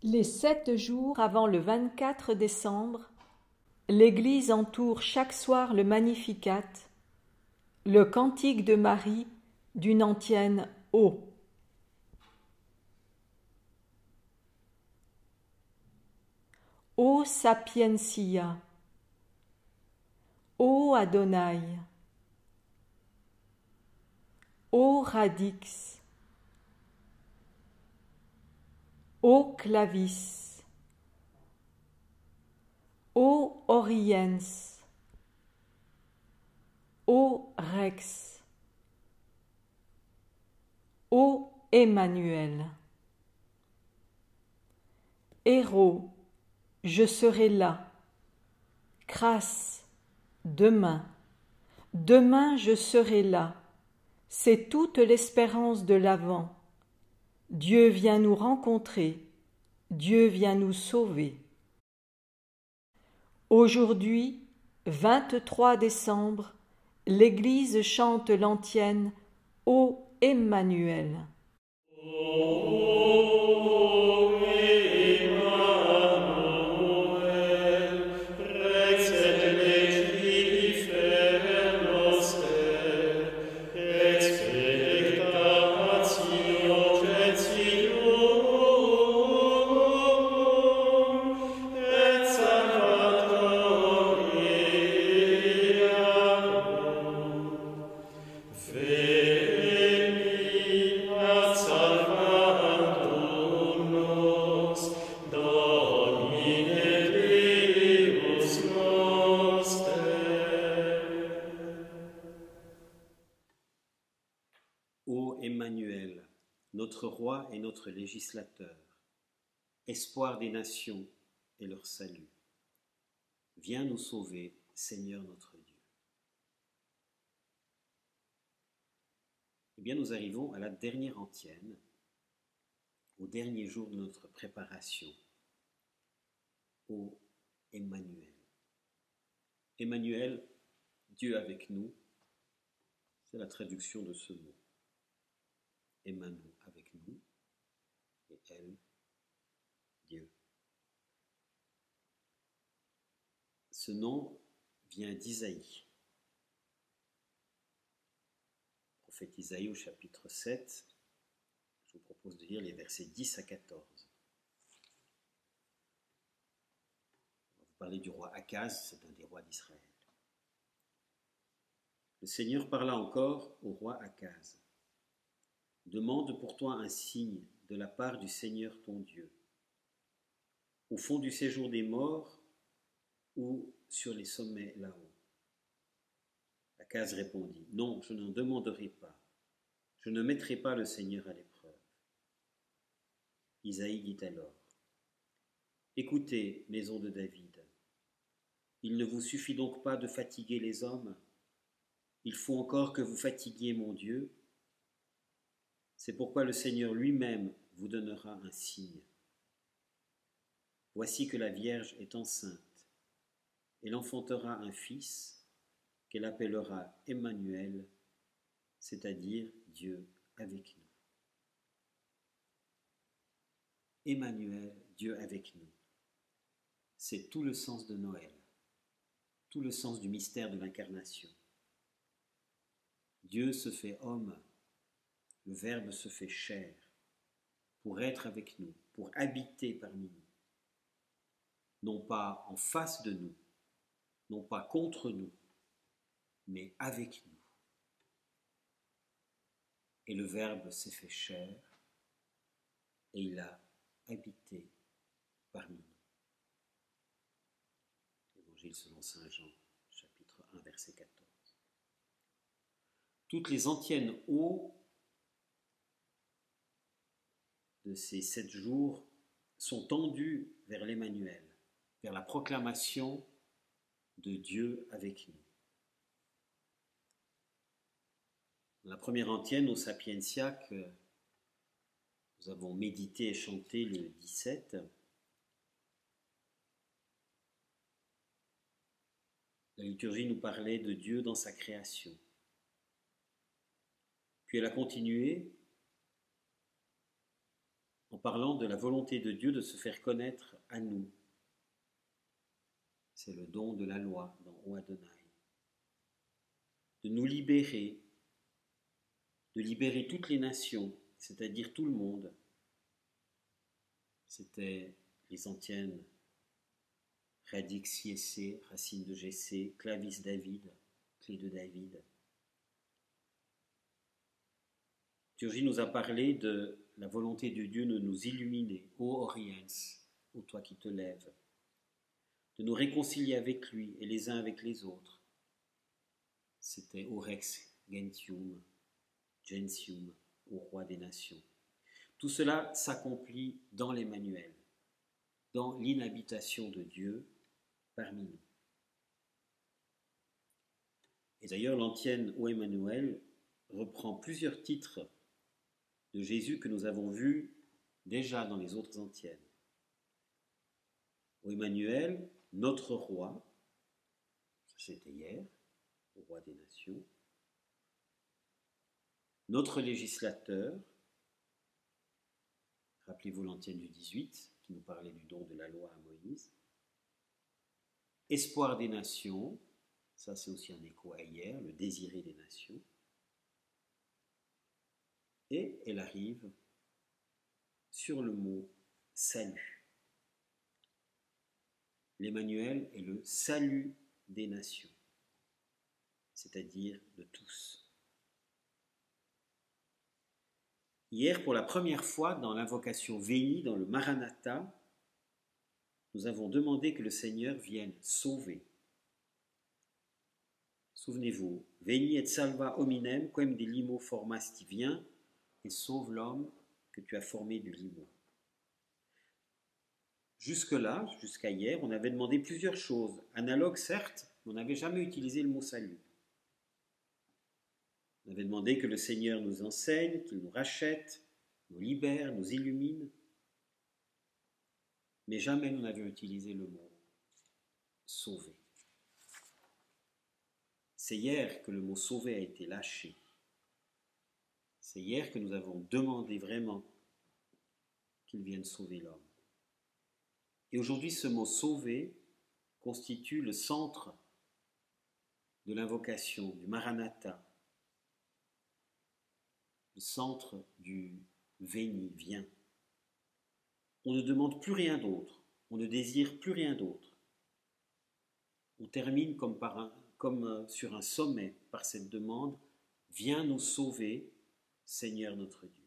Les 7 jours avant le 24 décembre, l'Église entoure chaque soir le Magnificat, le cantique de Marie d'une antienne O. O sapientia, O Adonai, O radix, O clavis, O oriens, O rex, O Emmanuel. Héros, je serai là. Crasse, demain. Demain je serai là. C'est toute l'espérance de l'Avent. Dieu vient nous rencontrer. Dieu vient nous sauver. Aujourd'hui, 23 décembre, l'Église chante l'antienne Ô Emmanuel. Ô Emmanuel, notre roi et notre législateur, espoir des nations et leur salut, viens nous sauver, Seigneur notre Dieu. Eh bien, nous arrivons à la dernière antienne, au dernier jour de notre préparation. Ô Emmanuel. Emmanuel, Dieu avec nous, c'est la traduction de ce mot. Emmanuel avec nous, et elle, Dieu. Ce nom vient d'Isaïe. Prophète Isaïe au chapitre 7, je vous propose de lire les versets 10 à 14. On va vous parler du roi Akaz, c'est un des rois d'Israël. Le Seigneur parla encore au roi Akaz. Demande pour toi un signe de la part du Seigneur ton Dieu, au fond du séjour des morts ou sur les sommets là-haut. Akaz répondit, non, je n'en demanderai pas, je ne mettrai pas le Seigneur à l'épreuve. Isaïe dit alors, écoutez, maison de David, il ne vous suffit donc pas de fatiguer les hommes, il faut encore que vous fatiguiez mon Dieu. C'est pourquoi le Seigneur lui-même vous donnera un signe. Voici que la Vierge est enceinte. Elle enfantera un fils qu'elle appellera Emmanuel, c'est-à-dire Dieu avec nous. Emmanuel, Dieu avec nous. C'est tout le sens de Noël, tout le sens du mystère de l'incarnation. Dieu se fait homme. Le Verbe se fait chair pour être avec nous, pour habiter parmi nous. Non pas en face de nous, non pas contre nous, mais avec nous. Et le Verbe s'est fait chair et il a habité parmi nous. Évangile selon saint Jean, chapitre 1, verset 14. Toutes les antiennes O de ces 7 jours sont tendus vers l'Emmanuel, vers la proclamation de Dieu avec nous. Dans la première antienne au Sapientia que nous avons médité et chanté le 17, la liturgie nous parlait de Dieu dans sa création. Puis elle a continué en parlant de la volonté de Dieu de se faire connaître à nous. C'est le don de la loi dans O Adonai. De nous libérer, de libérer toutes les nations, c'est-à-dire tout le monde. C'était les anciennes radix Yessé, racine de Jessé, clavis David, clé de David. Liturgie nous a parlé de la volonté de Dieu de nous illuminer, ô Oriens, ô toi qui te lèves, de nous réconcilier avec lui et les uns avec les autres. C'était Orex Gentium, Gentium, au roi des nations. Tout cela s'accomplit dans l'Emmanuel, dans l'inhabitation de Dieu parmi nous. Et d'ailleurs, l'antienne Ô Emmanuel reprend plusieurs titres de Jésus que nous avons vus déjà dans les autres antiennes. Ô Emmanuel, notre roi, c'était hier, au roi des nations, notre législateur, rappelez-vous l'antienne du 18, qui nous parlait du don de la loi à Moïse, espoir des nations, ça c'est aussi un écho à hier, le désiré des nations, et elle arrive sur le mot salut. L'Emmanuel est le salut des nations, c'est-à-dire de tous. Hier, pour la première fois dans l'invocation Veni, dans le Maranatha, nous avons demandé que le Seigneur vienne sauver. Souvenez-vous, Veni et salva hominem, quem de limo formasti, viens et sauve l'homme que tu as formé du limo. Jusque-là, jusqu'à hier, on avait demandé plusieurs choses, analogues certes, mais on n'avait jamais utilisé le mot salut. On avait demandé que le Seigneur nous enseigne, qu'il nous rachète, nous libère, nous illumine, mais jamais nous n'avions utilisé le mot sauver. C'est hier que le mot sauver a été lâché. C'est hier que nous avons demandé vraiment qu'il vienne sauver l'homme. Et aujourd'hui, ce mot sauver constitue le centre de l'invocation, du Maranatha, le centre du Veni, viens. On ne demande plus rien d'autre, on ne désire plus rien d'autre. On termine comme sur un sommet par cette demande, viens nous sauver, Seigneur notre Dieu.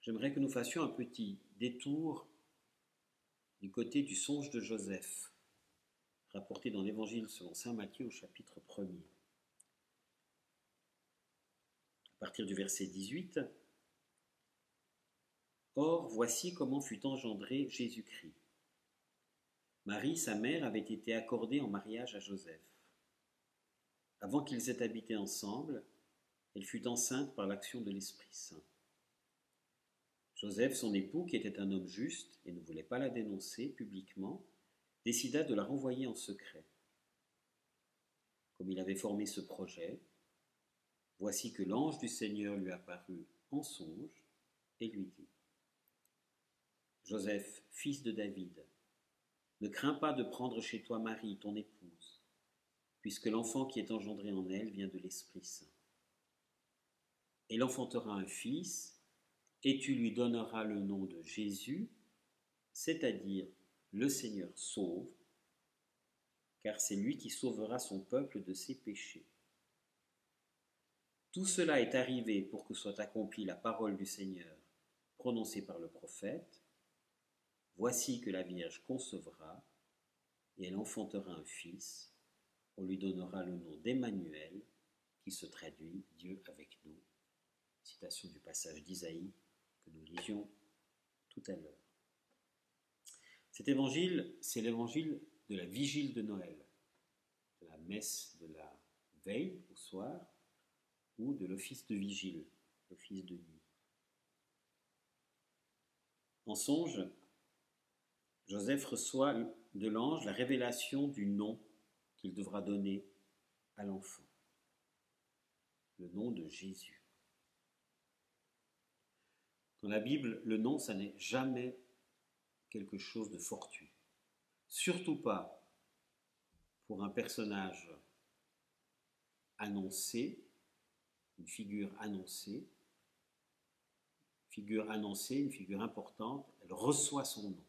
J'aimerais que nous fassions un petit détour du côté du songe de Joseph, rapporté dans l'Évangile selon saint Matthieu au chapitre 1er. À partir du verset 18, « Or, voici comment fut engendré Jésus-Christ. Marie, sa mère, avait été accordée en mariage à Joseph. Avant qu'ils aient habité ensemble, elle fut enceinte par l'action de l'Esprit Saint. Joseph, son époux, qui était un homme juste et ne voulait pas la dénoncer publiquement, décida de la renvoyer en secret. Comme il avait formé ce projet, voici que l'ange du Seigneur lui apparut en songe et lui dit : « Joseph, fils de David, ne crains pas de prendre chez toi Marie, ton épouse, puisque l'enfant qui est engendré en elle vient de l'Esprit Saint. Elle enfantera un fils, et tu lui donneras le nom de Jésus, c'est-à-dire le Seigneur sauve, car c'est lui qui sauvera son peuple de ses péchés. Tout cela est arrivé pour que soit accomplie la parole du Seigneur, prononcée par le prophète. Voici que la Vierge concevra, et elle enfantera un fils. On lui donnera le nom d'Emmanuel, qui se traduit Dieu avec nous. Citation du passage d'Isaïe que nous lisions tout à l'heure. Cet évangile, c'est l'évangile de la vigile de Noël, de la messe de la veille au soir, ou de l'office de vigile, l'office de nuit. En songe, Joseph reçoit de l'ange la révélation du nom qu'il devra donner à l'enfant, le nom de Jésus. Dans la Bible, le nom, ça n'est jamais quelque chose de fortuit. Surtout pas pour un personnage annoncé, une figure annoncée, une figure importante, elle reçoit son nom.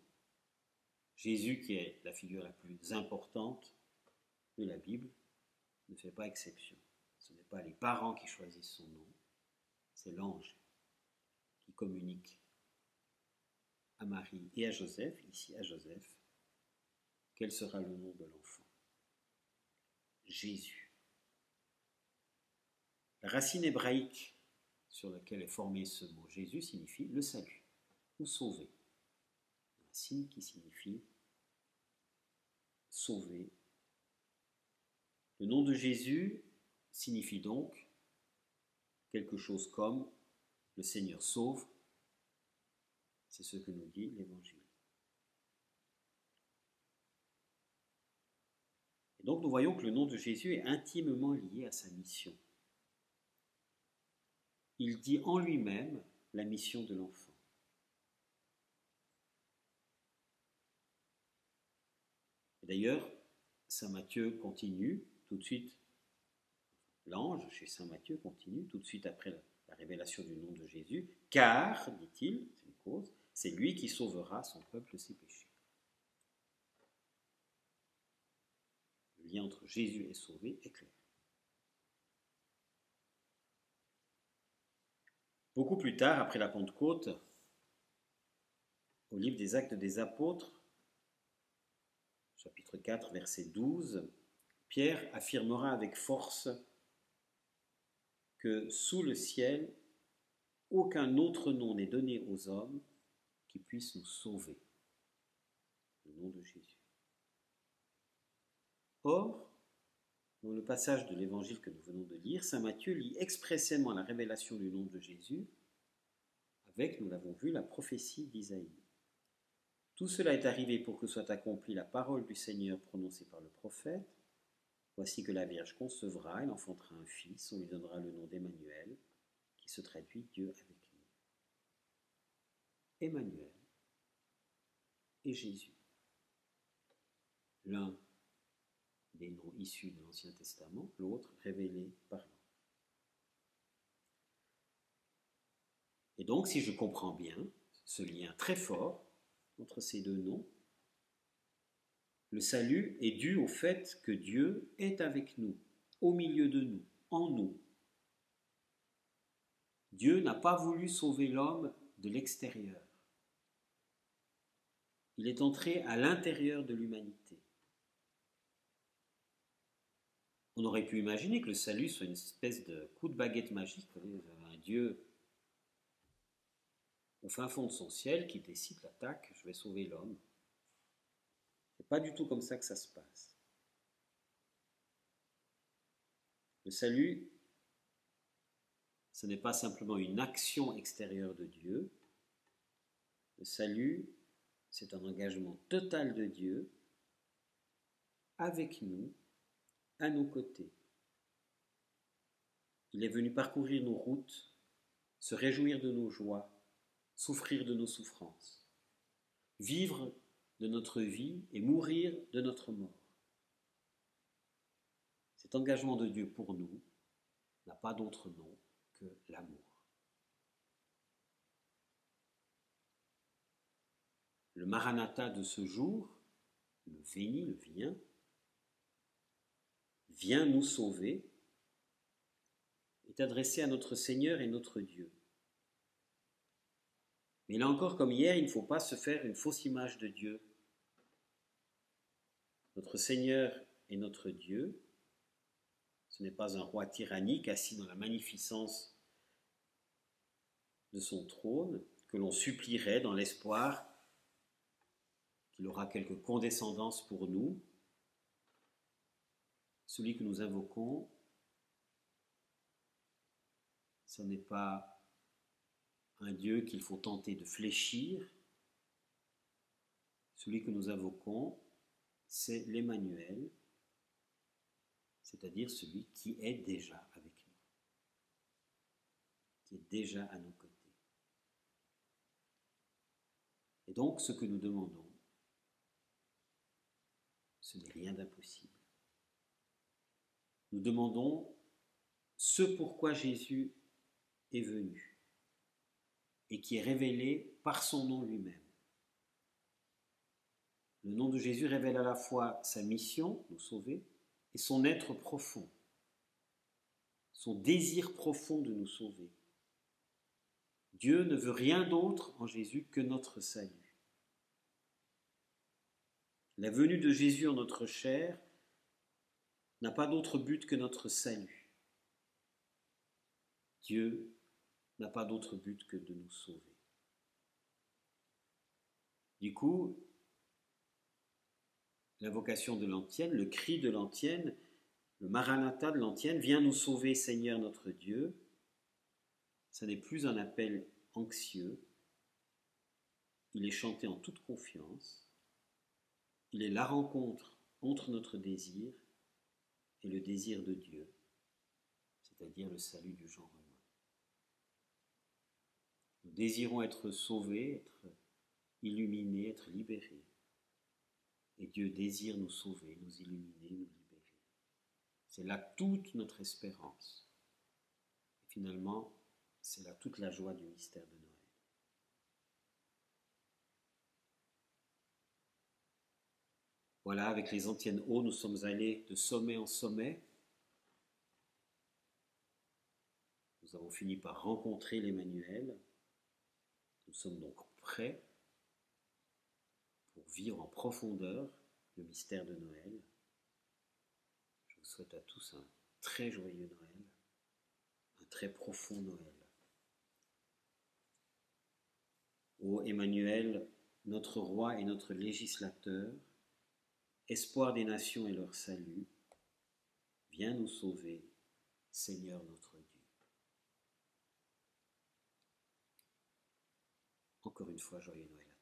Jésus, qui est la figure la plus importante de la Bible, ne fait pas exception. Ce n'est pas les parents qui choisissent son nom, c'est l'ange qui communique à Marie et à Joseph, ici à Joseph, quel sera le nom de l'enfant. Jésus. La racine hébraïque sur laquelle est formé ce mot Jésus signifie le salut ou sauver. La racine qui signifie sauver. Le nom de Jésus signifie donc quelque chose comme le Seigneur sauve. C'est ce que nous dit l'Évangile. Et donc nous voyons que le nom de Jésus est intimement lié à sa mission. Il dit en lui-même la mission de l'enfant. Et d'ailleurs, saint Matthieu continue tout de suite, l'ange chez saint Matthieu continue tout de suite après la révélation du nom de Jésus, car, dit-il, c'est une cause, c'est lui qui sauvera son peuple de ses péchés. Le lien entre Jésus et sauvé est clair. Beaucoup plus tard, après la Pentecôte, au livre des Actes des Apôtres, chapitre 4, verset 12, Pierre affirmera avec force que sous le ciel, aucun autre nom n'est donné aux hommes qui puisse nous sauver. Le nom de Jésus. Or, dans le passage de l'évangile que nous venons de lire, saint Matthieu lit expressément la révélation du nom de Jésus avec, nous l'avons vu, la prophétie d'Isaïe. Tout cela est arrivé pour que soit accomplie la parole du Seigneur prononcée par le prophète. Voici que la Vierge concevra, elle enfantera un fils, on lui donnera le nom d'Emmanuel, qui se traduit Dieu avec nous. Emmanuel et Jésus. L'un des noms issus de l'Ancien Testament, l'autre révélé par l'ange. Et donc, si je comprends bien ce lien très fort entre ces deux noms, le salut est dû au fait que Dieu est avec nous, au milieu de nous, en nous. Dieu n'a pas voulu sauver l'homme de l'extérieur. Il est entré à l'intérieur de l'humanité. On aurait pu imaginer que le salut soit une espèce de coup de baguette magique. Vous avez un Dieu au fin fond de son ciel qui décide l'attaque, je vais sauver l'homme. C'est pas du tout comme ça que ça se passe. Le salut, ce n'est pas simplement une action extérieure de Dieu. Le salut, c'est un engagement total de Dieu avec nous, à nos côtés. Il est venu parcourir nos routes, se réjouir de nos joies, souffrir de nos souffrances, vivre de notre vie et mourir de notre mort. Cet engagement de Dieu pour nous n'a pas d'autre nom que l'amour. Le Maranatha de ce jour, le Veni, le vient nous sauver, est adressé à notre Seigneur et notre Dieu. Mais là encore, comme hier, il ne faut pas se faire une fausse image de Dieu. Notre Seigneur et notre Dieu, ce n'est pas un roi tyrannique assis dans la magnificence de son trône, que l'on supplierait dans l'espoir qu'il aura quelque condescendance pour nous. Celui que nous invoquons, ce n'est pas un Dieu qu'il faut tenter de fléchir. Celui que nous invoquons, c'est l'Emmanuel, c'est-à-dire celui qui est déjà avec nous, qui est déjà à nos côtés. donc ce que nous demandons, ce n'est rien d'impossible. Nous demandons ce pourquoi Jésus est venu et qui est révélé par son nom lui-même. Le nom de Jésus révèle à la fois sa mission, nous sauver, et son être profond, son désir profond de nous sauver. Dieu ne veut rien d'autre en Jésus que notre salut. La venue de Jésus en notre chair n'a pas d'autre but que notre salut. Dieu n'a pas d'autre but que de nous sauver. Du coup, l'invocation de l'antienne, le cri de l'antienne, le Maranatha de l'antienne, viens nous sauver Seigneur notre Dieu, ça n'est plus un appel anxieux, il est chanté en toute confiance, il est la rencontre entre notre désir et le désir de Dieu, c'est-à-dire le salut du genre humain. Nous désirons être sauvés, être illuminés, être libérés. Et Dieu désire nous sauver, nous illuminer, nous libérer. C'est là toute notre espérance. Et finalement, c'est là toute la joie du mystère de Noël. Voilà, avec les antiennes hauts, nous sommes allés de sommet en sommet. Nous avons fini par rencontrer l'Emmanuel. Nous sommes donc prêts pour vivre en profondeur le mystère de Noël. Je vous souhaite à tous un très joyeux Noël, un très profond Noël. Ô Emmanuel, notre roi et notre législateur, espoir des nations et leur salut, viens nous sauver, Seigneur notre Dieu. Encore une fois, joyeux Noël.